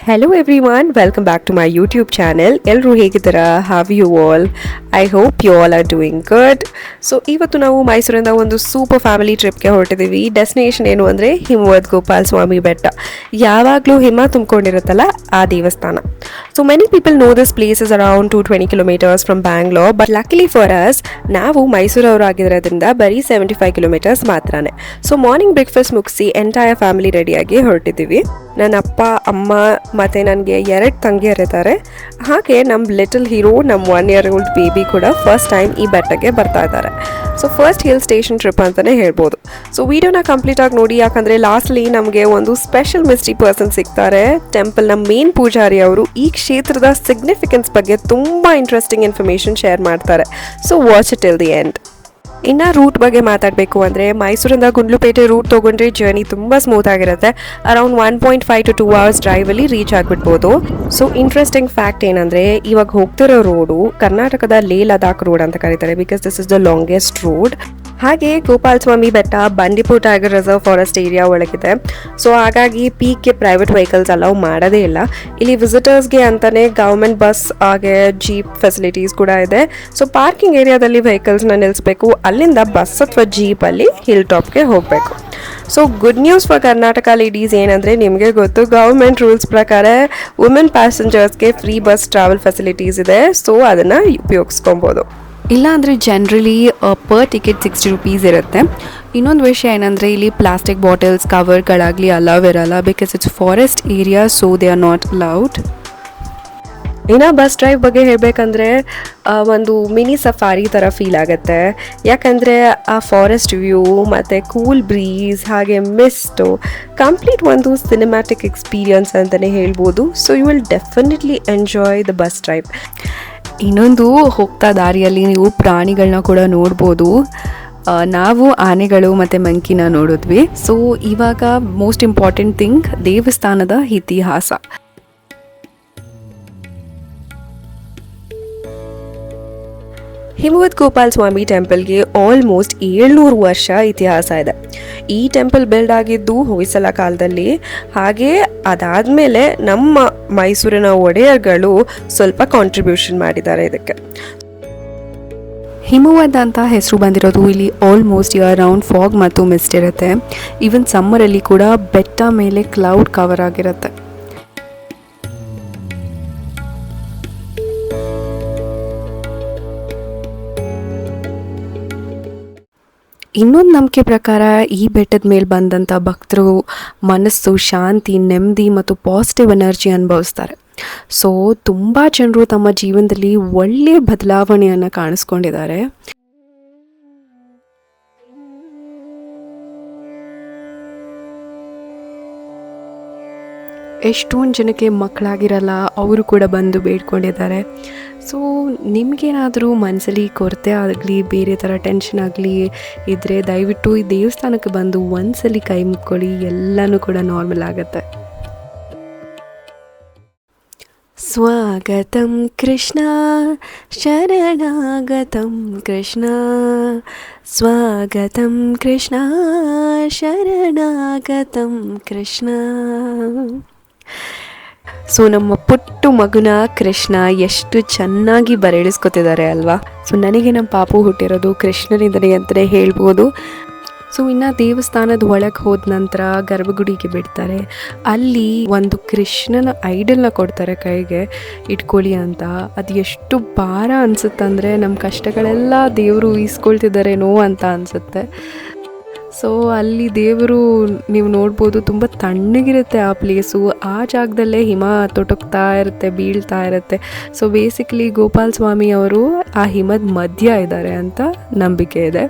Hello everyone, welcome back to my YouTube channel. ಎಲ್ರು ಹೇಗಿದ್ದೀರಾ? Have you all? I hope you all are doing good. So ಇವತ್ತು ನಾವು ಮೈಸೂರಿಂದ ಒಂದು super family ಟ್ರಿಪ್ಗೆ ಹೊರಟಿದ್ದೀವಿ. ಡೆಸ್ಟಿನೇಷನ್ ಏನು ಅಂದರೆ ಹಿಮವದ್ ಗೋಪಾಲ ಸ್ವಾಮಿ ಬೆಟ್ಟ. ಯಾವಾಗಲೂ ಹಿಮ ತುಂಬಿಕೊಂಡಿರುತ್ತಲ್ಲ ಆ ದೇವಸ್ಥಾನ. So many people know this place is around 220 kilometres from Bangalore, but luckily for us ನಾವು ಮೈಸೂರವರು ಆಗಿರೋದ್ರಿಂದ ಬರೀ 75 ಕಿಲೋಮೀಟರ್ಸ್ ಮಾತ್ರನೇ. ಸೊ ಮಾರ್ನಿಂಗ್ ಬ್ರೇಕ್ಫಾಸ್ಟ್ ಮುಗಿಸಿ ಎಂಟೈರ್ ಫ್ಯಾಮಿಲಿ ರೆಡಿಯಾಗಿ ಹೊರಟಿದ್ದೀವಿ. ನನ್ನ ಅಪ್ಪ ಅಮ್ಮ ಮತ್ತು ನನಗೆ 2 ತಂಗಿಯರಿದ್ದಾರೆ. ಹಾಗೆ ನಮ್ಮ ಲಿಟಲ್ ಹೀರೋ ನಮ್ಮ 1 year old ಬೇಬಿ ಕೂಡ ಫಸ್ಟ್ ಟೈಮ್ ಈ ಬೆಟ್ಟಕ್ಕೆ ಬರ್ತಾ ಇದ್ದಾರೆ. So first hill station trip ಅಂತಲೇ ಹೇಳ್ಬೋದು. ಸೊ ವಿಡಿಯೋನ ಕಂಪ್ಲೀಟಾಗಿ ನೋಡಿ, ಯಾಕಂದರೆ ಲಾಸ್ಟ್ಲಿ ನಮಗೆ ಒಂದು ಸ್ಪೆಷಲ್ ಮಿಸ್ಟ್ರಿ ಪರ್ಸನ್ ಸಿಗ್ತಾರೆ. ಟೆಂಪಲ್ನ ಮೇನ್ ಪೂಜಾರಿ ಅವರು ಈ ಕ್ಷೇತ್ರದ ಸಿಗ್ನಿಫಿಕೆನ್ಸ್ ಬಗ್ಗೆ ತುಂಬ ಇಂಟ್ರೆಸ್ಟಿಂಗ್ ಇನ್ಫಾರ್ಮೇಷನ್ ಶೇರ್ ಮಾಡ್ತಾರೆ. So watch it till the end. ಇನ್ನು ರೂಟ್ ಬಗ್ಗೆ ಮಾತಾಡಬೇಕು ಅಂದರೆ ಮೈಸೂರಿಂದ ಗುಂಡ್ಲುಪೇಟೆ ರೂಟ್ ತೊಗೊಂಡ್ರೆ ಜರ್ನಿ ತುಂಬ ಸ್ಮೂತ್ ಆಗಿರುತ್ತೆ. ಅರೌಂಡ್ 1.5 to 2 hours ಡ್ರೈವಲ್ಲಿ ರೀಚ್ ಆಗಿಬಿಡ್ಬೋದು. ಸೊ ಇಂಟ್ರೆಸ್ಟಿಂಗ್ ಫ್ಯಾಕ್ಟ್ ಏನಂದರೆ ಇವಾಗ ಹೋಗ್ತಿರೋ ರೋಡು ಕರ್ನಾಟಕದ ಲೇ ಲದಾಖ್ ರೋಡ್ ಅಂತ ಕರೀತಾರೆ, because this is the longest road. ಹಾಗೆ Gopalaswamy Betta Bandipur tiger reserve forest area ಒಳಗಿದೆ. ಸೊ ಹಾಗಾಗಿ ಪೀಕ್ಗೆ ಪ್ರೈವೇಟ್ ವೆಹಿಕಲ್ಸ್ ಅಲೌ ಮಾಡೋದೇ ಇಲ್ಲ. ಇಲ್ಲಿ ವಿಸಿಟರ್ಸ್ಗೆ ಅಂತಲೇ ಗೌರ್ಮೆಂಟ್ ಬಸ್ ಹಾಗೆ ಜೀಪ್ ಫೆಸಿಲಿಟೀಸ್ ಕೂಡ ಇದೆ. ಸೊ ಪಾರ್ಕಿಂಗ್ ಏರಿಯಾದಲ್ಲಿ ವೆಹಿಕಲ್ಸ್ನ ನಿಲ್ಲಿಸಬೇಕು, ಅಲ್ಲಿಂದ ಬಸ್ ಅಥವಾ ಜೀಪಲ್ಲಿ ಹಿಲ್ ಟಾಪ್ಗೆ ಹೋಗಬೇಕು. So good news for Karnataka ladies ಏನಂದರೆ, ನಿಮಗೆ ಗೊತ್ತು ಗೌರ್ಮೆಂಟ್ ರೂಲ್ಸ್ ಪ್ರಕಾರ ವುಮೆನ್ ಪ್ಯಾಸೆಂಜರ್ಸ್ಗೆ ಫ್ರೀ ಬಸ್ ಟ್ರಾವೆಲ್ ಫೆಸಿಲಿಟೀಸ್ ಇದೆ. ಸೊ ಅದನ್ನು ಉಪಯೋಗಿಸ್ಕೊಬೋದು. ಇಲ್ಲಾಂದರೆ ಜನರಲಿ ಪರ್ ಟಿಕೆಟ್ 60 rupees ಇರುತ್ತೆ. ಇನ್ನೊಂದು ವಿಷಯ ಏನಂದರೆ ಇಲ್ಲಿ ಪ್ಲಾಸ್ಟಿಕ್ ಬಾಟಲ್ಸ್ ಕವರ್ಗಳಾಗಲಿ ಅಲೌವ್ ಇರಲ್ಲ, because it's forest area, so they are not allowed. ಇನ್ನು ಬಸ್ ಡ್ರೈವ್ ಬಗ್ಗೆ ಹೇಳಬೇಕಂದ್ರೆ ಒಂದು ಮಿನಿ ಸಫಾರಿ ಥರ ಫೀಲ್ ಆಗುತ್ತೆ. ಯಾಕಂದರೆ ಆ ಫಾರೆಸ್ಟ್ ವ್ಯೂ ಮತ್ತು ಕೂಲ್ ಬ್ರೀಸ್ ಹಾಗೆ ಮಿಸ್ಟು ಕಂಪ್ಲೀಟ್ ಒಂದು ಸಿನಿಮ್ಯಾಟಿಕ್ ಎಕ್ಸ್ಪೀರಿಯನ್ಸ್ ಅಂತಲೇ ಹೇಳ್ಬೋದು. So you will definitely enjoy the bus drive. ಇನ್ನೊಂದು ಹೋಗ್ತಾ ದಾರಿಯಲ್ಲಿ ನೀವು ಪ್ರಾಣಿಗಳನ್ನ ಕೂಡ ನೋಡ್ಬೋದು. ನಾವು ಆನೆಗಳು ಮತ್ತು ಮಂಕಿನ ನೋಡಿದ್ವಿ. ಸೊ ಇವಾಗ ಮೋಸ್ಟ್ ಇಂಪಾರ್ಟೆಂಟ್ ಥಿಂಗ್ ದೇವಸ್ಥಾನದ ಇತಿಹಾಸ. ಹಿಮವದ್ ಗೋಪಾಲ ಸ್ವಾಮಿ ಟೆಂಪಲ್ಗೆ ಆಲ್ಮೋಸ್ಟ್ 700 ವರ್ಷ ಇತಿಹಾಸ ಇದೆ. ಈ ಟೆಂಪಲ್ ಬಿಲ್ಡ್ ಆಗಿದ್ದು ಹೊಯ್ಸಳ ಕಾಲದಲ್ಲಿ. ಹಾಗೆ ಅದಾದಮೇಲೆ ನಮ್ಮ ಮೈಸೂರಿನ ಒಡೆಯರ್ಗಳು ಸ್ವಲ್ಪ ಕಾಂಟ್ರಿಬ್ಯೂಷನ್ ಮಾಡಿದ್ದಾರೆ ಇದಕ್ಕೆ. ಹಿಮವದ್ ಅಂತ ಹೆಸರು ಬಂದಿರೋದು ಇಲ್ಲಿ ಆಲ್ಮೋಸ್ಟ್ ಇಯರ್ ರೌಂಡ್ ಫಾಗ್ ಮತ್ತು ಮಿಸ್ಟ್ ಇರುತ್ತೆ. ಈವನ್ ಸಮ್ಮರಲ್ಲಿ ಕೂಡ ಬೆಟ್ಟ ಮೇಲೆ ಕ್ಲೌಡ್ ಕವರ್ ಆಗಿರುತ್ತೆ. ಇನ್ನೊಂದು ನಂಬಿಕೆ ಪ್ರಕಾರ ಈ ಬೆಟ್ಟದ ಮೇಲೆ ಬಂದಂಥ ಭಕ್ತರು ಮನಸ್ಸು ಶಾಂತಿ, ನೆಮ್ಮದಿ ಮತ್ತು ಪಾಸಿಟಿವ್ ಎನರ್ಜಿ ಅನುಭವಿಸ್ತಾರೆ. ಸೊ ತುಂಬ ಜನರು ತಮ್ಮ ಜೀವನದಲ್ಲಿ ಒಳ್ಳೆಯ ಬದಲಾವಣೆಯನ್ನು ಕಾಣಿಸ್ಕೊಂಡಿದ್ದಾರೆ. ಎಷ್ಟೊಂದು ಜನಕ್ಕೆ ಮಕ್ಕಳಾಗಿರಲ್ಲ, ಅವರು ಕೂಡ ಬಂದು ಬೇಡ್ಕೊಂಡಿದ್ದಾರೆ. ಸೊ ನಿಮಗೇನಾದರೂ ಮನಸ್ಸಲ್ಲಿ ಕೊರತೆ ಆಗಲಿ, ಬೇರೆ ಥರ ಟೆನ್ಷನ್ ಆಗಲಿ ಇದ್ದರೆ ದಯವಿಟ್ಟು ಈ ದೇವಸ್ಥಾನಕ್ಕೆ ಬಂದು ಒಂದ್ಸಲಿ ಕೈ ಮುಕ್ಕೊಳ್ಳಿ, ಎಲ್ಲನೂ ಕೂಡ ನಾರ್ಮಲ್ ಆಗುತ್ತೆ. ಸ್ವಾಗತಂ ಕೃಷ್ಣ ಶರಣಾಗತಂ ಕೃಷ್ಣ, ಸ್ವಾಗತಂ ಕೃಷ್ಣ ಶರಣಾಗತಂ ಕೃಷ್ಣ. ಸೊ ನಮ್ಮ ಪುಟ್ಟು ಮಗುನ ಕೃಷ್ಣ ಎಷ್ಟು ಚೆನ್ನಾಗಿ ಬರೆಳಿಸ್ಕೊತಿದ್ದಾರೆ ಅಲ್ವಾ. ಸೊ ನನಗೆ ನಮ್ಮ ಪಾಪು ಹುಟ್ಟಿರೋದು ಕೃಷ್ಣನಿಂದಲೇ ಅಂತಲೇ ಹೇಳ್ಬೋದು. ಸೊ ಇನ್ನು ದೇವಸ್ಥಾನದ ಒಳಗೆ ಹೋದ ನಂತರ ಗರ್ಭಗುಡಿಗೆ ಬಿಡ್ತಾರೆ. ಅಲ್ಲಿ ಒಂದು ಕೃಷ್ಣನ ಐಡಲ್ನ ಕೊಡ್ತಾರೆ ಕೈಗೆ ಇಟ್ಕೊಳ್ಳಿ ಅಂತ. ಅದು ಎಷ್ಟು ಭಾರ ಅನಿಸುತ್ತಂದರೆ ನಮ್ಮ ಕಷ್ಟಗಳೆಲ್ಲ ದೇವರು ಈಸ್ಕೊಳ್ತಿದ್ದಾರೇನೋ ಅಂತ ಅನಿಸುತ್ತೆ. ಸೊ ಅಲ್ಲಿ ದೇವರು ನೀವು ನೋಡ್ಬೋದು, ತುಂಬ ತಣ್ಣಗಿರುತ್ತೆ ಆ ಪ್ಲೇಸು. ಆ ಜಾಗದಲ್ಲೇ ಹಿಮ ತೊಟಕ್ತಾ ಇರುತ್ತೆ, ಬೀಳ್ತಾ ಇರುತ್ತೆ. ಸೊ ಬೇಸಿಕಲಿ ಗೋಪಾಲ ಸ್ವಾಮಿ ಅವರು ಆ ಹಿಮದ ಮಧ್ಯ ಇದ್ದಾರೆ ಅಂತ ನಂಬಿಕೆ ಇದೆ.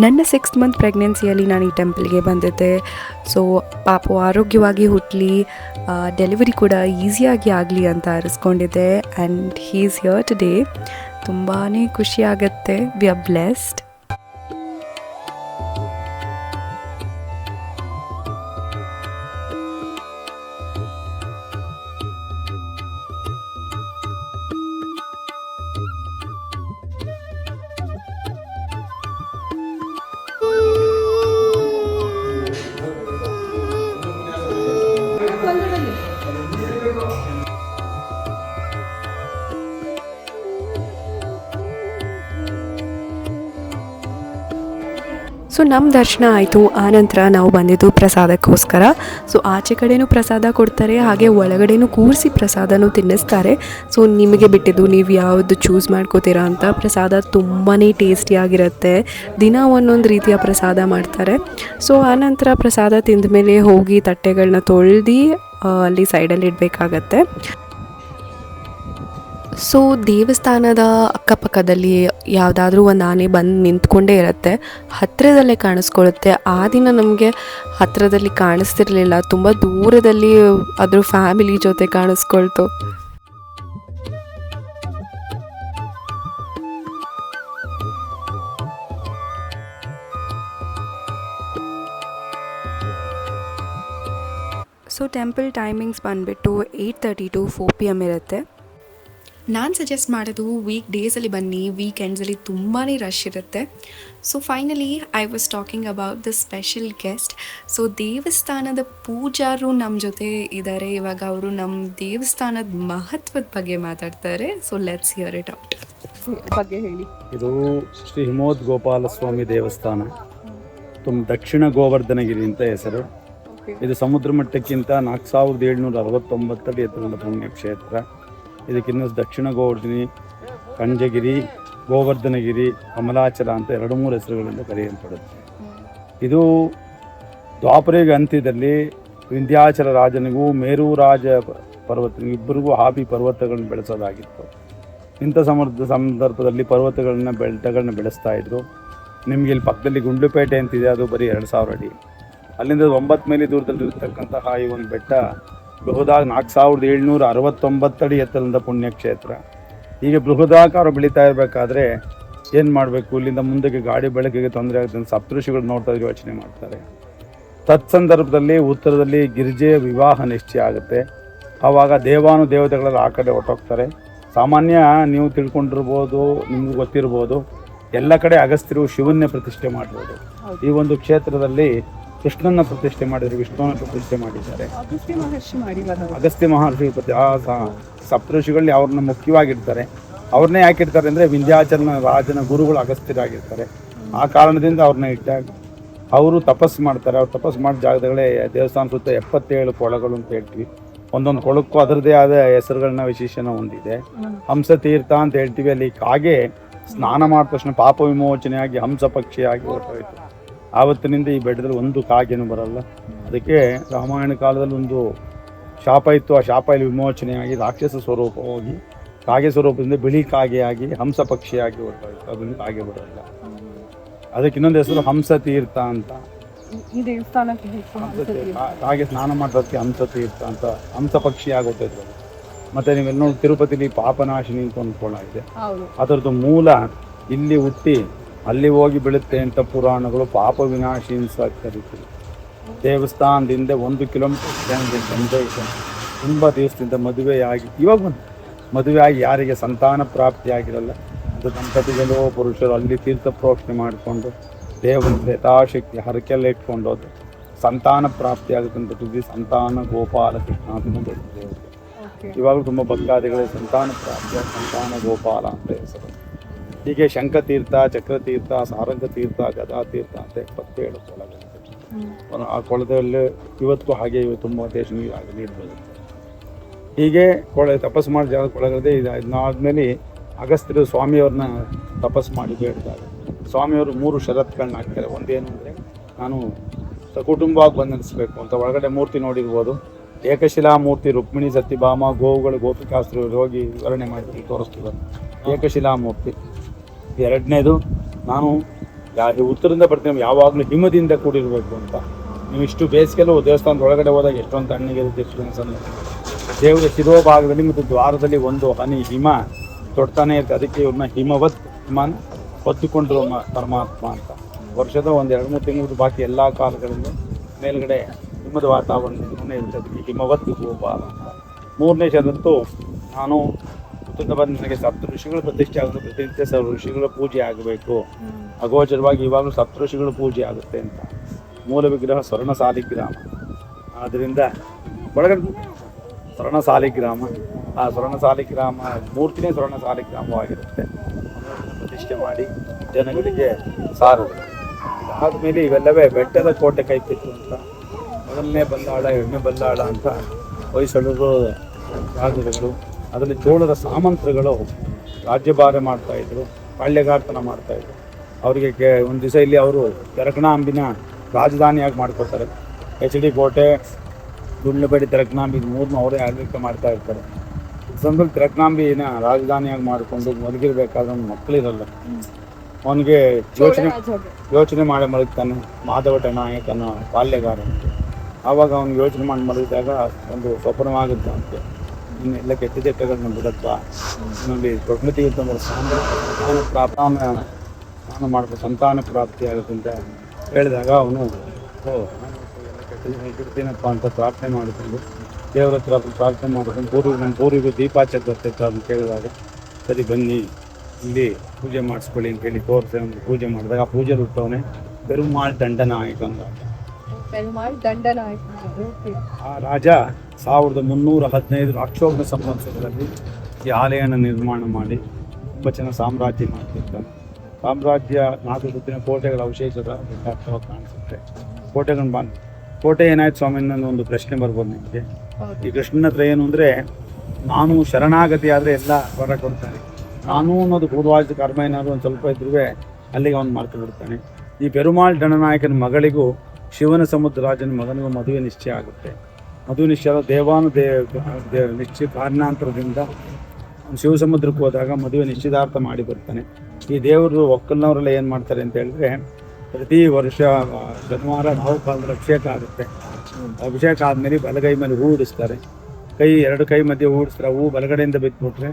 ನನ್ನ 6th month ಪ್ರೆಗ್ನೆನ್ಸಿಯಲ್ಲಿ ನಾನು ಈ ಟೆಂಪಲ್ಗೆ ಬಂದಿದ್ದೆ. ಸೊ ಪಾಪು ಆರೋಗ್ಯವಾಗಿ ಹುಟ್ಟಲಿ, ಡೆಲಿವರಿ ಕೂಡ ಈಸಿಯಾಗಿ ಆಗಲಿ ಅಂತ ಅರಿಸ್ಕೊಂಡಿದ್ದೆ. And he is here today. ತುಂಬಾ ಖುಷಿ ಆಗುತ್ತೆ. We are blessed. ಸೊ ನಮ್ಮ ದರ್ಶನ ಆಯಿತು. ಆನಂತರ ನಾವು ಬಂದಿದ್ದು ಪ್ರಸಾದಕ್ಕೋಸ್ಕರ. ಸೊ ಆಚೆ ಕಡೆನೂ ಪ್ರಸಾದ ಕೊಡ್ತಾರೆ, ಹಾಗೆ ಒಳಗಡೆನೂ ಕೂರಿಸಿ ಪ್ರಸಾದನೂ ತಿನ್ನಿಸ್ತಾರೆ. ಸೊ ನಿಮಗೆ ಬಿಟ್ಟಿದ್ದು ನೀವು ಯಾವುದು ಚೂಸ್ ಮಾಡ್ಕೋತೀರಾ ಅಂತ. ಪ್ರಸಾದ ತುಂಬಾ ಟೇಸ್ಟಿಯಾಗಿರುತ್ತೆ. ದಿನ ಒಂದೊಂದು ರೀತಿಯ ಪ್ರಸಾದ ಮಾಡ್ತಾರೆ. ಸೊ ಆನಂತರ ಪ್ರಸಾದ ತಿಂದ ಮೇಲೆ ಹೋಗಿ ತಟ್ಟೆಗಳನ್ನ ತೊಳ್ದು ಅಲ್ಲಿ ಸೈಡಲ್ಲಿ ಇಡಬೇಕಾಗತ್ತೆ. ಸೊ ದೇವಸ್ಥಾನದ ಅಕ್ಕಪಕ್ಕದಲ್ಲಿ ಯಾವುದಾದ್ರೂ ಒಂದು ಆನೆ ಬಂದು ನಿಂತ್ಕೊಂಡೇ ಇರುತ್ತೆ, ಹತ್ತಿರದಲ್ಲೇ ಕಾಣಿಸ್ಕೊಳ್ಳುತ್ತೆ. ಆ ದಿನ ನಮಗೆ ಹತ್ತಿರದಲ್ಲಿ ಕಾಣಿಸ್ತಿರ್ಲಿಲ್ಲ, ತುಂಬ ದೂರದಲ್ಲಿ ಅದ್ರ ಫ್ಯಾಮಿಲಿ ಜೊತೆ ಕಾಣಿಸ್ಕೊಳ್ತು. ಸೊ ಟೆಂಪಲ್ ಟೈಮಿಂಗ್ಸ್ ಬಂದುಬಿಟ್ಟು 8:30 to 4 PM ಇರುತ್ತೆ. ನಾನು ಸಜೆಸ್ಟ್ ಮಾಡೋದು ವೀಕ್ ಡೇಸಲ್ಲಿ ಬನ್ನಿ, ವೀಕೆಂಡ್ಸಲ್ಲಿ ತುಂಬಾ ರಶ್ ಇರುತ್ತೆ. So finally I was talking about the special guest. So ದೇವಸ್ಥಾನದ ಪೂಜಾರು ನಮ್ಮ ಜೊತೆ ಇದ್ದಾರೆ. ಇವಾಗ ಅವರು ನಮ್ಮ ದೇವಸ್ಥಾನದ ಮಹತ್ವದ ಬಗ್ಗೆ ಮಾತಾಡ್ತಾರೆ. So let's hear it out. ಬಗ್ಗೆ ಹೇಳಿ. ಇದು ಶ್ರೀ ಹಿಮೋದ್ ಗೋಪಾಲ ಸ್ವಾಮಿ ದೇವಸ್ಥಾನ, ದಕ್ಷಿಣ ಗೋವರ್ಧನಗಿರಿ ಅಂತ ಹೆಸರು. ಇದು ಸಮುದ್ರ ಮಟ್ಟಕ್ಕಿಂತ 4769 ಅಡಿ ಎತ್ತರದ ಪುಣ್ಯಕ್ಷೇತ್ರ. ಇದಕ್ಕಿನ್ನ ದಕ್ಷಿಣ ಗೋವರ್ಧನಿ, ಕಂಜಗಿರಿ, ಗೋವರ್ಧನಗಿರಿ, ಕಮಲಾಚಲ ಅಂತ 2-3 ಹೆಸರುಗಳಿಂದ ಕರೆಯಲ್ಪಡುತ್ತೆ. ಇದು ದ್ವಾಪರಯುಗ ಅಂತ್ಯದಲ್ಲಿ ವಿಂಧ್ಯಾಚಲ ರಾಜನಿಗೂ ಮೇರು ರಾಜ ಪರ್ವತನಿಗೂ ಇಬ್ಬರಿಗೂ ಹಾಬಿ ಪರ್ವತಗಳನ್ನು ಬೆಳೆಸೋದಾಗಿತ್ತು. ಇಂಥ ಸಂದರ್ಭದಲ್ಲಿ ಬೆಟ್ಟಗಳನ್ನ ಬೆಳೆಸ್ತಾ ಇದ್ರು. ನಿಮಗೆ ಇಲ್ಲಿ ಪಕ್ಕದಲ್ಲಿ ಗುಂಡ್ಲುಪೇಟೆ ಅಂತಿದೆ, ಅದು ಬರೀ 2000 ಅಡಿ. ಅಲ್ಲಿಂದ 9 ಮೈಲಿ ದೂರದಲ್ಲಿರ್ತಕ್ಕಂತಹ ಈ ಒಂದು ಬೆಟ್ಟ ಬೃಹದಾಗಿ 4769 ಅಡಿ ಎತ್ತರದ ಪುಣ್ಯಕ್ಷೇತ್ರ. ಹೀಗೆ ಬೃಹದಾಕಾರ ಬೆಳೀತಾ ಇರಬೇಕಾದ್ರೆ ಏನು ಮಾಡಬೇಕು, ಇಲ್ಲಿಂದ ಮುಂದಕ್ಕೆ ಗಾಡಿ ಬೆಳಕಿಗೆ ತೊಂದರೆ ಆಗುತ್ತೆ. ಸಪ್ತಋಷಿಗಳು ನೋಡ್ತಾ ಇದ್ರು, ಯೋಚನೆ ಮಾಡ್ತಾರೆ. ತತ್ಸಂದರ್ಭದಲ್ಲಿ ಉತ್ತರದಲ್ಲಿ ಗಿರಿಜೆಯ ವಿವಾಹ ನಿಶ್ಚಯ ಆಗುತ್ತೆ. ಆವಾಗ ದೇವತೆಗಳೆಲ್ಲ ಆ ಕಡೆ ಹೊರಟೋಗ್ತಾರೆ. ಸಾಮಾನ್ಯ ನೀವು ತಿಳ್ಕೊಂಡಿರ್ಬೋದು, ನಿಮ್ಗೆ ಗೊತ್ತಿರ್ಬೋದು, ಎಲ್ಲ ಕಡೆ ಅಗಸ್ತ್ಯರು ಶಿವನ್ನೇ ಪ್ರತಿಷ್ಠೆ ಮಾಡ್ಬೋದು. ಈ ಒಂದು ಕ್ಷೇತ್ರದಲ್ಲಿ ಕೃಷ್ಣನ ಪ್ರತಿಷ್ಠೆ ಮಾಡಿದರೆ, ವಿಷ್ಣುವನ್ನ ಪ್ರತಿಷ್ಠೆ ಮಾಡಿದ್ದಾರೆ. ಅಗಸ್ತ್ಯ ಮಹರ್ಷಿ ಸಪ್ತಋಷಿಗಳಲ್ಲಿ ಅವ್ರನ್ನ ಮುಖ್ಯವಾಗಿರ್ತಾರೆ. ಅವ್ರನ್ನೇ ಯಾಕಿರ್ತಾರೆ ಅಂದರೆ ವಿಂಧ್ಯಾಚಲನ ರಾಜನ ಗುರುಗಳು ಅಗಸ್ತ್ಯರಾಗಿರ್ತಾರೆ. ಆ ಕಾರಣದಿಂದ ಅವ್ರನ್ನ ಇಟ್ಟಾಗ ಅವರು ತಪಸ್ಸು ಮಾಡ್ತಾರೆ. ಅವ್ರು ತಪಸ್ಸು ಮಾಡಿದ ಜಾಗದಲ್ಲೇ ದೇವಸ್ಥಾನ ಸುತ್ತ 77 ಕೊಳಗಳು ಅಂತ ಹೇಳ್ತೀವಿ. ಒಂದೊಂದು ಕೊಳಕ್ಕೂ ಅದರದೇ ಆದ ಹೆಸರುಗಳನ್ನ ವಿಶೇಷಣ ಹೊಂದಿದೆ. ಹಂಸತೀರ್ಥ ಅಂತ ಹೇಳ್ತೀವಿ. ಅಲ್ಲಿ ಕಾಗೆ ಸ್ನಾನ ಮಾಡಿದ ತಕ್ಷಣ ಪಾಪ ವಿಮೋಚನೆಯಾಗಿ ಹಂಸ ಪಕ್ಷಿಯಾಗಿ ಹೊರಟೋಯ್ತು. ಆವತ್ತಿನಿಂದ ಈ ಬೆಟ್ಟದಲ್ಲಿ ಒಂದು ಕಾಗೆನೂ ಬರಲ್ಲ. ಅದಕ್ಕೆ ರಾಮಾಯಣ ಕಾಲದಲ್ಲಿ ಒಂದು ಶಾಪ ಇತ್ತು. ಆ ಶಾಪ ಇಲ್ಲಿ ವಿಮೋಚನೆಯಾಗಿ ರಾಕ್ಷಸ ಸ್ವರೂಪ ಹೋಗಿ ಕಾಗೆ ಸ್ವರೂಪದಿಂದ ಬಿಳಿ ಕಾಗೆಯಾಗಿ ಹಂಸ ಪಕ್ಷಿಯಾಗಿ ಹೊರಟೋಯ್ತು. ಅದರಿಂದ ಕಾಗೆ ಬರಲ್ಲ. ಅದಕ್ಕೆ ಇನ್ನೊಂದು ಹೆಸರು ಹಂಸತೀರ್ಥ ಅಂತ. ಈ ದೇವಸ್ಥಾನಕ್ಕೆ ಕಾಗೆ ಸ್ನಾನ ಮಾಡೋದಕ್ಕೆ ಹಂಸತೀರ್ಥ ಅಂತ, ಹಂಸ ಪಕ್ಷಿಯಾಗಿ ಹೊರಟೋಯ್ತು. ಮತ್ತೆ ನೀವೆಲ್ಲ ನೋಡಿ ತಿರುಪತಿಲಿ ಪಾಪನಾಶಿನಿ ಅಂತ ಒಂದು ಕೋಣ ಇದೆ. ಅದರದ್ದು ಮೂಲ ಇಲ್ಲಿ ಹುಟ್ಟಿ ಅಲ್ಲಿ ಹೋಗಿ ಬೀಳುತ್ತೆ ಅಂತ ಪುರಾಣಗಳು. ಪಾಪ ವಿನಾಶಿ ಅಂತ ಕರೀತೀವಿ. ದೇವಸ್ಥಾನದಿಂದ 1 ಕಿಲೋಮೀಟರ್ ಸಂಜೆ ತುಂಬ ದಿವಸದಿಂದ ಮದುವೆಯಾಗಿ ಯಾರಿಗೆ ಸಂತಾನ ಪ್ರಾಪ್ತಿಯಾಗಿರಲ್ಲ, ಅದು ದಂಪತಿಗಳು ಪುರುಷರು ಅಲ್ಲಿ ತೀರ್ಥ ಪ್ರೋಕ್ಷಣೆ ಮಾಡಿಕೊಂಡು ದೇವರ ಯಥಾಶಕ್ತಿ ಹರಕೆಲ್ಲ ಇಟ್ಕೊಂಡು ಹೋದ್ರೆ ಸಂತಾನ ಪ್ರಾಪ್ತಿಯಾಗುತ್ತಂತ ಸಂತಾನ ಗೋಪಾಲ ಕೃಷ್ಣ ಅಂತ ದೇವರು. ಇವಾಗಲೂ ತುಂಬ ಭಕ್ತಾದಿಗಳಿಗೆ ಸಂತಾನ ಪ್ರಾಪ್ತಿಯ ಸಂತಾನ ಗೋಪಾಲ ಅಂತ ಹೆಸರು. ಹೀಗೆ ಶಂಖತೀರ್ಥ, ಚಕ್ರತೀರ್ಥ, ಸಾರಂಗತೀರ್ಥ, ಗದಾತೀರ್ಥ ಅಂತ 77 ಕೊಳಗಳಿವೆ. ಆ ಕೊಳದಲ್ಲಿ ಇವತ್ತು ಹಾಗೆ ತುಂಬ ದೇಶ ನೀರು ಬರುತ್ತೆ. ಹೀಗೆ ತಪಸ್ಸು ಮಾಡಿ ಜಾಗ ಕೊಳಗದೆ ಇದಾದ್ಮೇಲೆ ಅಗಸ್ತ್ಯರು ಸ್ವಾಮಿಯವ್ರನ್ನ ತಪಸ್ಸು ಮಾಡಿ ಬೇಡಿದಾಗ ಸ್ವಾಮಿಯವರು 3 ಷರತ್ತುಗಳನ್ನ ಹಾಕ್ತಾರೆ. ಒಂದೇನು ಅಂದರೆ, ನಾನು ಸಕುಟುಂಬವಾಗಿ ಬಂಧಿಸಬೇಕು ಅಂತ. ಒಳಗಡೆ ಮೂರ್ತಿ ನೋಡಿರ್ಬೋದು, ಏಕಶಿಲಾ ಮೂರ್ತಿ, ರುಕ್ಮಿಣಿ ಸತ್ಯಭಾಮ, ಗೋವುಗಳು, ಗೋಪಿಕಾಸ್ತ್ರು ಹೋಗಿ ವಿವರಣೆ ಮಾಡಿ ತೋರಿಸ್ತಿದ್ದಾರೆ. ಏಕಶಿಲಾ ಮೂರ್ತಿ. ಎರಡನೇದು, ನಾನು ಉತ್ತರದಿಂದ ಬರ್ತೀನಿ, ಯಾವಾಗಲೂ ಹಿಮದಿಂದ ಕೂಡಿರಬೇಕು ಅಂತ. ನೀವು ಇಷ್ಟು ಬೇಸಿಗೆಲ್ಲೂ ದೇವಸ್ಥಾನದ ಒಳಗಡೆ ಹೋದಾಗ ಎಷ್ಟೊಂದು ತಣ್ಣಗಿರುತ್ತೆ, ಎಷ್ಟು ಅನ್ಸಲ್ಲ. ದೇವರ ಶಿರೋಭಾಗದಲ್ಲಿ ಮತ್ತು ದ್ವಾರದಲ್ಲಿ ಒಂದು ಹನಿ ಹಿಮ ತೊಡ್ತಾನೆ ಇರುತ್ತೆ. ಅದಕ್ಕೆ ಇವ್ರನ್ನ ಹಿಮನ ಹೊತ್ತುಕೊಂಡಿರೋ ಪರಮಾತ್ಮ ಅಂತ. ವರ್ಷದ ಒಂದು 2-3 ತಿಂಗಳು ಬಾಕಿ ಎಲ್ಲ ಕಾಲಗಳಲ್ಲಿ ಮೇಲ್ಗಡೆ ಹಿಮದ ವಾತಾವರಣ ಇರ್ತದೆ. ಹಿಮವತ್ ಗೋಪಾಲ ಅಂತ. 3ನೇ ಷರತ್ತು, ನಾನು ಉತ್ತರದ ಬಂದು ನನಗೆ ಸಪ್ತಋಷಿಗಳು ಪ್ರತಿಷ್ಠೆ ಆಗುತ್ತೆ. ಪ್ರತಿನಿತ್ಯ ಋಷಿಗಳ ಪೂಜೆ ಆಗಬೇಕು. ಅಗೋಚರವಾಗಿ ಇವಾಗಲೂ ಸಪ್ತಋಷಿಗಳು ಪೂಜೆ ಆಗುತ್ತೆ ಅಂತ. ಮೂಲ ವಿಗ್ರಹ ಸ್ವರ್ಣ ಸಾಲಿಗ್ರಾಮ. ಆದ್ದರಿಂದ ಒಳಗಡೆ ಸ್ವರ್ಣ ಸಾಲಿಗ್ರಾಮ, ಆ ಸ್ವರ್ಣ ಸಾಲಿಗ್ರಾಮ ಮೂರ್ತಿನೇ ಸ್ವರ್ಣ ಸಾಲಿಗ್ರಾಮವಾಗಿರುತ್ತೆ. ಪ್ರತಿಷ್ಠೆ ಮಾಡಿ ಜನಗಳಿಗೆ ಸಾರು. ಆದಮೇಲೆ ಇವೆಲ್ಲವೇ ಬೆಟ್ಟದ ಕೋಟೆ ಕೈಕಿತ್ತು ಅಂತ, ಮೊದಲನೇ ಬಲ್ಲಾಳ, ಎಣ್ಣೆ ಬಲ್ಲಾಳ ಅಂತ ಹೊಯ್ಸಳರು ರಾಜರುಗಳು, ಅದರಲ್ಲಿ ಚೋಳರ ಸಾಮಂತರುಗಳು ರಾಜ್ಯಭಾರ ಮಾಡ್ತಾಯಿದ್ರು, ಪಾಳ್ಯಗಾರ್ತನ ಮಾಡ್ತಾಯಿದ್ರು. ಅವರಿಗೆ ಒಂದು ದಿವಸ ಇಲ್ಲಿ ಅವರು ತೆರಕಣಾಂಬಿನ ರಾಜಧಾನಿಯಾಗಿ ಮಾಡ್ಕೊತಾರೆ. HD ಕೋಟೆ, ಗುಂಡ್ಲುಬೇಡಿ, ತೆರಕಣಾಂಬಿ ಮೂರನ್ನೂ ಅವರೇ ಆಡಳಿತ ಮಾಡ್ತಾ ಇರ್ತಾರೆ. ಸಂದರ್ಭದಲ್ಲಿ ತೆರಕಣಾಂಬಿನ ರಾಜಧಾನಿಯಾಗಿ ಮಾಡಿಕೊಂಡು ಮಲಗಿರ್ಬೇಕಾದ್ರೆ ಅವ್ನ ಮಕ್ಕಳಿರಲ್ಲ. ಅವನಿಗೆ ಯೋಚನೆ ಮಾಡಿ ಮಲಗ್ತಾನೆ, ಮಾಧವಟ ನಾಯಕನ ಬಾಲ್ಯಗಾರ ಅಂತ. ಆವಾಗ ಅವ್ನಿಗೆ ಯೋಚನೆ ಮಾಡಿ ಮಲಗಿದಾಗ ಒಂದು ಸ್ವಪ್ನವಾಗುತ್ತೆ ಅಂತೆ, ಇನ್ನೆಲ್ಲ ಕೆಟ್ಟ ಚಟ್ಟಗಳನ್ನ ಬಿಡತ್ತ, ಇನ್ನೊಂದು ಪ್ರಕೃತಿ ಸ್ನಾನ ಮಾಡಬೇಕು, ಸಂತಾನ ಪ್ರಾಪ್ತಿ ಆಗುತ್ತೆ ಅಂತ ಹೇಳಿದಾಗ ಅವನು ಬಿಡ್ತೀನಪ್ಪ ಅಂತ ಪ್ರಾರ್ಥನೆ ಮಾಡಿಕೊಂಡು ದೇವರ ಹತ್ರ ಪ್ರಾರ್ಥನೆ ಮಾಡಿಕೊಂಡು ನಮ್ಮ ಪೂರ್ವಿಗೂ ದೀಪಾಚರಣೆ ಬರ್ತಿತ್ತು ಅಂತ ಕೇಳಿದಾಗ, ಸರಿ ಬನ್ನಿ ಇಲ್ಲಿ ಪೂಜೆ ಮಾಡಿಸ್ಕೊಳ್ಳಿ ಅಂತೇಳಿ ತೋರಿಸಿ ಒಂದು ಪೂಜೆ ಮಾಡಿದಾಗ ಆ ಪೂಜೆ ಹುಟ್ಟವನೇ ಪೆರುಮಾಳ್ ದಂಡನಾಯಕ ಅಂತ. ಆ ರಾಜ 1315 ಅಕ್ಷೋಭ್ಯ ಸಂವತ್ಸರದಲ್ಲಿ ಈ ಆಲಯನ ನಿರ್ಮಾಣ ಮಾಡಿ ತುಂಬ ಚೆನ್ನಾಗಿ ಸಾಮ್ರಾಜ್ಯ ಮಾಡ್ತಿರ್ತಾನೆ. ಸಾಮ್ರಾಜ್ಯ 4 ಸುತ್ತಿನ ಕೋಟೆಗಳ ಅವಶೇಷದ ಬೆಟ್ಟಾಗ್ತವಾಗಿ ಕಾಣಿಸುತ್ತೆ. ಕೋಟೆ ಏನಾಯ್ತು ಸ್ವಾಮಿ ಅನ್ನೋ ಒಂದು ಪ್ರಶ್ನೆ ಬರ್ಬೋದು ನಿಮಗೆ. ಈ ಕೃಷ್ಣನ ಹತ್ರ ಏನು ಅಂದರೆ, ನಾನು ಶರಣಾಗತಿ ಆದರೆ ಎಲ್ಲ ಹೊರ ಕೊಡ್ತಾನೆ, ನಾನು ಅನ್ನೋದು ಪೂರ್ವಾಜಿತ ಕರ್ಮ ಏನಾದರೂ ಒಂದು ಸ್ವಲ್ಪ ಇದ್ರೂ ಅಲ್ಲಿಗೆ ಅವನು ಮಾಡ್ತು ಬಿಡ್ತಾನೆ. ಈ ಪೆರುಮಾಳ್ ದಂಡನಾಯಕನ ಮಗಳಿಗೂ ಶಿವನ ಸಮುದ್ರ ರಾಜನ ಮಗನಿಗೂ ಮದುವೆ ನಿಶ್ಚಯ ಆಗುತ್ತೆ. ಮದುವೆ ನಿಶ್ಚಯ ನಿಶ್ಚಯ ಕಾರಣಾಂತರದಿಂದ ಶಿವ ಸಮುದ್ರಕ್ಕೆ ಹೋದಾಗ ಮದುವೆ ನಿಶ್ಚಿತಾರ್ಥ ಮಾಡಿ ಬರ್ತಾನೆ. ಈ ದೇವರು ಒಕ್ಕಲ್ನವರೆಲ್ಲ ಏನು ಮಾಡ್ತಾರೆ ಅಂತ ಹೇಳಿದ್ರೆ, ಪ್ರತಿ ವರ್ಷ ಶನಿವಾರ ರಾಹುಕಾಲದ ಅಭಿಷೇಕ ಆಗುತ್ತೆ. ಅಭಿಷೇಕ ಆದಮೇಲೆ ಬಲಗೈ ಮೇಲೆ ಹೂ ಇಡಿಸ್ತಾರೆ, ಎರಡು ಕೈ ಮಧ್ಯೆ ಹೂ ಇಡಿಸ್ತಾರೆ. ಹೂ ಬಲಗಡೆಯಿಂದ ಬಿದ್ದುಬಿಟ್ರೆ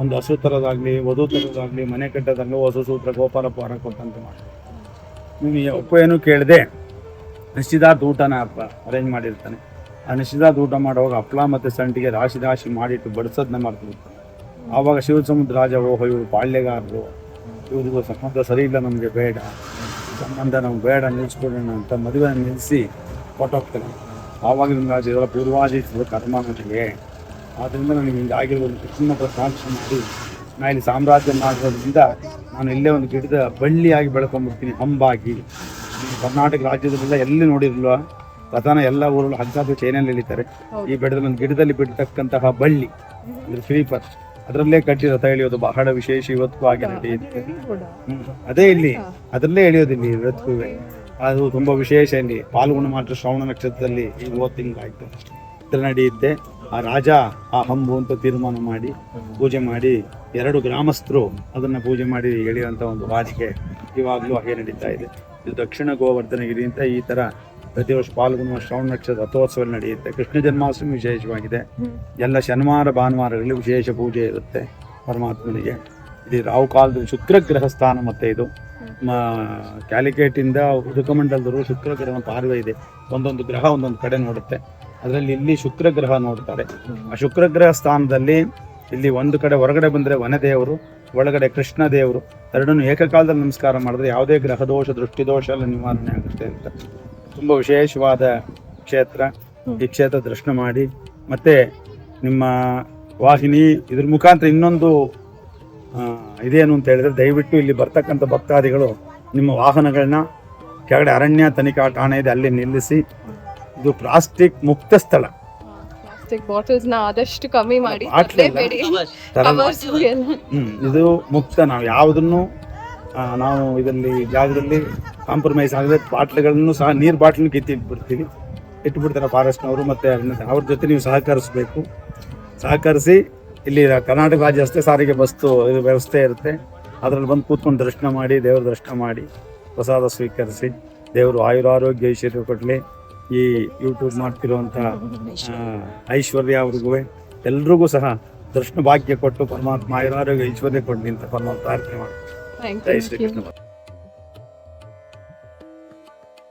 ಒಂದು ಹಸು ಥರದಾಗಲಿ, ವಧು ಥರದಾಗಲಿ, ಮನೆ ಕಟ್ಟೋದಾಗಲಿ, ಹೊಸ ಸೂತ್ರ ಗೋಪಾಲ ಪಾರ ಕೊಟ್ಟಂತ ಮಾಡ್ತಾರೆ. ನೀವು ಒಪ್ಪ ಏನು ಕೇಳಿದೆ, ನಿಶ್ಚಿತಾರ್ಥ ಊಟನ ಅರೇಂಜ್ ಮಾಡಿರ್ತಾನೆ. ಆ ನಿಶ್ಚಿತಾರ್ಥ ಊಟ ಮಾಡುವಾಗ ಹಪ್ಪಳ ಮತ್ತು ಸಂಟಿಗೆ ರಾಶಿ ಮಾಡಿಟ್ಟು ಬಡಿಸೋದನ್ನ ಮಾಡ್ತಿರ್ತಾನೆ. ಆವಾಗ ಶಿವ ಸಮುದ್ರ ರಾಜ, ಓಹೋ ಇವರು ಪಾಳ್ಯಗಾರರು, ಇವ್ರಿಗೂ ಸಂಬಂಧ ಸರಿ ಇಲ್ಲ, ನಮಗೆ ಬೇಡ, ಸಂಬಂಧ ನಮ್ಗೆ ಬೇಡ, ನಿಲ್ಲಿಸ್ಕೊಡೋಣ ಅಂತ ಮದುವೆ ನಿಲ್ಲಿಸಿ ಕೊಟ್ಟೋಗ್ತಾನೆ. ಆವಾಗ ನಿಮ್ಗೆ ರಾಜ ಇದೆಲ್ಲ ಪೂರ್ವಾಜಿತ ಕರ್ಮ ನನಗೆ, ಆದ್ದರಿಂದ ನನಗೆ ಹಿಂಗೆ ಆಗಿರೋದು ಕೃಷ್ಣ ಸಾಕ್ಷಿ ಮಾಡಿ ನಾ ಇಲ್ಲಿ ಸಾಮ್ರಾಜ್ಯ ಮಾಡಿರೋದ್ರಿಂದ ನಾನು ಇಲ್ಲೇ ಒಂದು ಗಿಡದ ಬಳ್ಳಿಯಾಗಿ ಬೆಳ್ಕೊಂಡ್ಬಿಡ್ತೀನಿ, ಹಂಬಾಗಿ. ಕರ್ನಾಟಕ ರಾಜ್ಯದಲ್ಲೆಲ್ಲ ಎಲ್ಲಿ ನೋಡಿರಲ್ವ, ರಥನ ಎಲ್ಲ ಊರಲ್ಲೂ ಹಗ್ಗಾದ ಚೈನಲ್ಲಿ ಎಳಿತಾರೆ. ಈ ಬೆಟ್ಟದಲ್ಲಿ ಒಂದು ಗಿಡದಲ್ಲಿ ಬಿಡ್ತಕ್ಕಂತಹ ಬಳ್ಳಿ ಅಂದರೆ ಕ್ರೀಪರ್, ಅದರಲ್ಲೇ ಕಟ್ಟಿ ರಥ ಎಳೆಯೋದು ಬಹಳ ವಿಶೇಷ ಇವತ್ತಿಗೂ ಆಗಿ ನಡೆಯುತ್ತೆ. ಅದೇ ಇಲ್ಲಿ ಅದರಲ್ಲೇ ಎಳೆಯೋದು ಇಲ್ಲಿ ಇವತ್ತಿಗೂ, ಅದು ತುಂಬ ವಿಶೇಷ. ಇಲ್ಲಿ ಪಾಲ್ಗುಣ ಮಾತ್ರ ಶ್ರವಣ ನಕ್ಷತ್ರದಲ್ಲಿ ಈಗ 30 ತಿಂಗಳಾಯಿತು ಇದರ ನಡೆಯುತ್ತೆ. ಆ ರಾಜ ಆ ಹಂಬು ಅಂತ ತೀರ್ಮಾನ ಮಾಡಿ ಪೂಜೆ ಮಾಡಿ 2 ಗ್ರಾಮಸ್ಥರು ಅದನ್ನು ಪೂಜೆ ಮಾಡಿ ಎಳೆಯುವಂಥ ಒಂದು ವಾಡಿಕೆ ಇವಾಗಲೂ ಹಾಗೆ ನಡೀತಾ ಇದೆ. ಇದು ದಕ್ಷಿಣ ಗೋವರ್ಧನಗಿರಿ ಅಂತ ಈ ಥರ ಪ್ರತಿ ವರ್ಷ ಪಾಲ್ಗುಣ ಶ್ರವಣ ನಕ್ಷತ್ರ ರಥೋತ್ಸವ ನಡೆಯುತ್ತೆ. ಕೃಷ್ಣ ಜನ್ಮಾಷ್ಟಮಿ ವಿಶೇಷವಾಗಿದೆ. ಎಲ್ಲ ಶನಿವಾರ ಭಾನುವಾರಗಳಲ್ಲಿ ವಿಶೇಷ ಪೂಜೆ ಇರುತ್ತೆ ಪರಮಾತ್ಮನಿಗೆ. ಇದು ರಾಹುಕಾಲದ ಶುಕ್ರಗ್ರಹ ಸ್ಥಾನ, ಮತ್ತು ಇದು ಕ್ಯಾಲಿಕೇಟಿಂದ ಉದಕಮಂಡಲದವರು ಶುಕ್ರಗ್ರಹ ಪಾರ್ವೆ ಇದೆ. ಒಂದೊಂದು ಗ್ರಹ ಒಂದೊಂದು ಕಡೆ ನೋಡುತ್ತೆ. ಅದರಲ್ಲಿ ಇಲ್ಲಿ ಶುಕ್ರಗ್ರಹ ನೋಡ್ತಾರೆ. ಆ ಶುಕ್ರಗ್ರಹ ಸ್ಥಾನದಲ್ಲಿ ಇಲ್ಲಿ ಒಂದು ಕಡೆ ಹೊರಗಡೆ ಬಂದರೆ ವನದೇವರು, ಒಳಗಡೆ ಕೃಷ್ಣ ದೇವರು, ಎರಡನ್ನೂ ಏಕಕಾಲದಲ್ಲಿ ನಮಸ್ಕಾರ ಮಾಡಿದ್ರೆ ಯಾವುದೇ ಗ್ರಹದೋಷ ದೃಷ್ಟಿದೋಷ ಎಲ್ಲ ನಿವಾರಣೆ ಆಗುತ್ತೆ ಅಂತ. ತುಂಬ ವಿಶೇಷವಾದ ಕ್ಷೇತ್ರ. ಈ ಕ್ಷೇತ್ರ ದರ್ಶನ ಮಾಡಿ, ಮತ್ತು ನಿಮ್ಮ ವಾಹಿನಿ ಇದ್ರ ಮುಖಾಂತರ ಇನ್ನೊಂದು ಇದೇನು ಅಂತ ಹೇಳಿದ್ರೆ, ದಯವಿಟ್ಟು ಇಲ್ಲಿ ಬರ್ತಕ್ಕಂಥ ಭಕ್ತಾದಿಗಳು ನಿಮ್ಮ ವಾಹನಗಳನ್ನ ಕೆಳಗಡೆ ಅರಣ್ಯ ತನಿಖಾ ಠಾಣೆ ಇದೆ ಅಲ್ಲಿ ನಿಲ್ಲಿಸಿ. ಇದು ಪ್ಲಾಸ್ಟಿಕ್ ಮುಕ್ತ ಸ್ಥಳ. ಬಾಟಲ್ಸ್ನ ಆದಷ್ಟು ಕಮ್ಮಿ ಮಾಡಿ, ಇದು ಮುಕ್ತ. ನಾವು ಯಾವುದನ್ನು ನಾವು ಇದರಲ್ಲಿ ಜಾಗದಲ್ಲಿ ಕಾಂಪ್ರಮೈಸ್ ಆಗದೆ ಬಾಟ್ಲಿಗಳನ್ನು ಸಹ, ನೀರು ಬಾಟ್ಲನ್ನು ಇಟ್ಬಿಡ್ತಾರೆ ಫಾರೆಸ್ಟ್ನವರು. ಮತ್ತು ಅವ್ರ ಜೊತೆ ನೀವು ಸಹಕರಿಸಿ. ಇಲ್ಲಿ ಕರ್ನಾಟಕ ರಾಜ್ಯ ರಸ್ತೆ ಸಾರಿಗೆ ಬಸ್ಸು ಇದು ವ್ಯವಸ್ಥೆ ಇರುತ್ತೆ. ಅದರಲ್ಲಿ ಬಂದು ಕೂತ್ಕೊಂಡು ದರ್ಶನ ಮಾಡಿ, ದೇವ್ರ ದರ್ಶನ ಮಾಡಿ, ಪ್ರಸಾದ ಸ್ವೀಕರಿಸಿ. ದೇವರು ಆಯುರಾರೋಗ್ಯ ಐಶ್ವರ್ಯ ಕೊಡಲಿ. ಈ ಯೂಟ್ಯೂಬ್ ಮಾಡ್ತಿರುವಂಥ ಐಶ್ವರ್ಯ ಅವ್ರಿಗೂ ಎಲ್ರಿಗೂ ಸಹ ದರ್ಶನ ಭಾಗ್ಯ ಕೊಟ್ಟು ಪರಮಾತ್ಮ ಆಯುರಾರೋಗ್ಯ ಐಶ್ವರ್ಯ ಕೊಡಲಿ ಅಂತ ಪರಮಾತ್ಮ ಪ್ರಾರ್ಥನೆ ಮಾಡಿ. ಜೈ ಶ್ರೀ ಕೃಷ್ಣ.